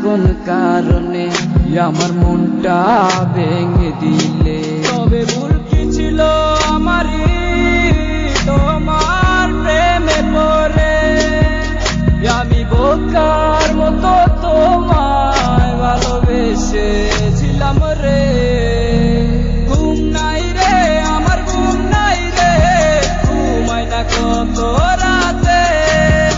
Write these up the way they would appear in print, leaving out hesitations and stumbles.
কোন কারণে আমার মনটা ভেঙে দিলে? তবে ভুল কি ছিল আমারই তোমার প্রেমে পড়ে? আমি বোকার মতো তোমায় ভালোবেসেছিলাম রে। ঘুম নাই রে আমার, ঘুম নাই রে, ঘুমাই না কত রাতে।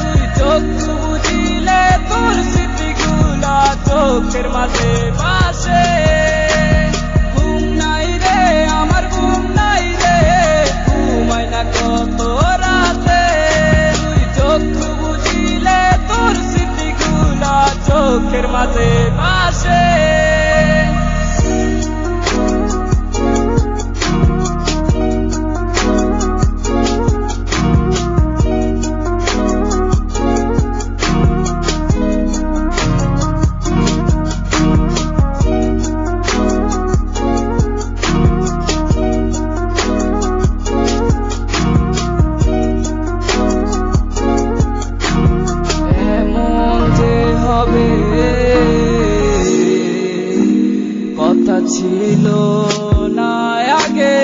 তুই চোখ বুঝিলে তোর স্মৃতিগুলা চোখের মাঝে ভাসে। ঘুম নাই রে আমার, ঘুম নাই রে, ঘুমাই না কত রাতে। তুই চোখ বুঝিলে তোর স্মৃতিগুলা চোখের মাঝে ভাসে। কথা ছিল না আগে,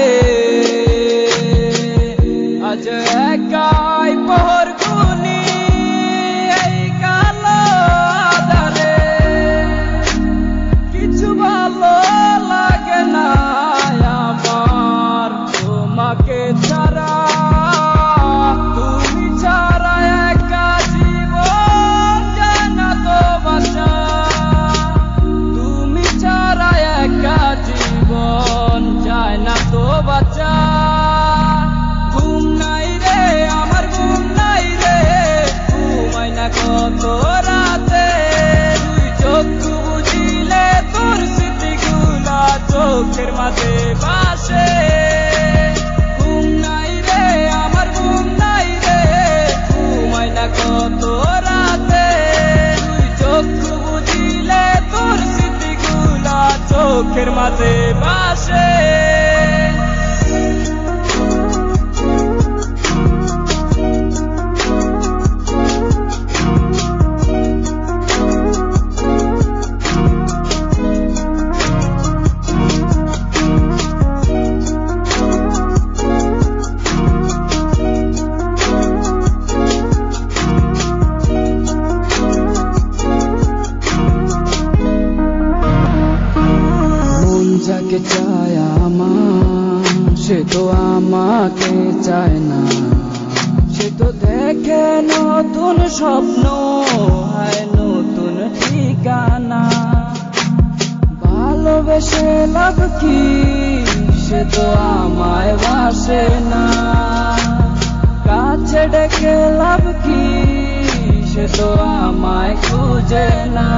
আজ একাই পহর গুনি এই কালো আঁধারে। কিছু ভালো লাগে না আমার তোমাকে ছাড়া। তুমি ছাড়া একা জীবন যায় না তো বাঁচা। তুমি ছাড়া একা জীবন যায় না তো বাঁচা। ঘুম নাই রে আমার, ঘুম নাই রে, ঘুমাই না কত রাতে। তুই চোখ বুঝিলে তোর স্মৃতিগুলা চোখের মাঝে ভাসে। ঘুম নাই রে আমার, ঘুম নাই রে, ঘুমাই না কত রাতে। তুই চোখ বুঝিলে তোর স্মৃতিগুলা চোখের মাঝে ভাসে। যাকে চায় আমার সে তো আমাকে চায় না। সে তো দেখে নতুন স্বপ্ন, হয় নতুন ঠিকানা। ভালোবেসে লাভ কি, সে তো আমায় বাসে না। কাছে ডেকে লাভ কি, সে তো আমায় খুঁজে না।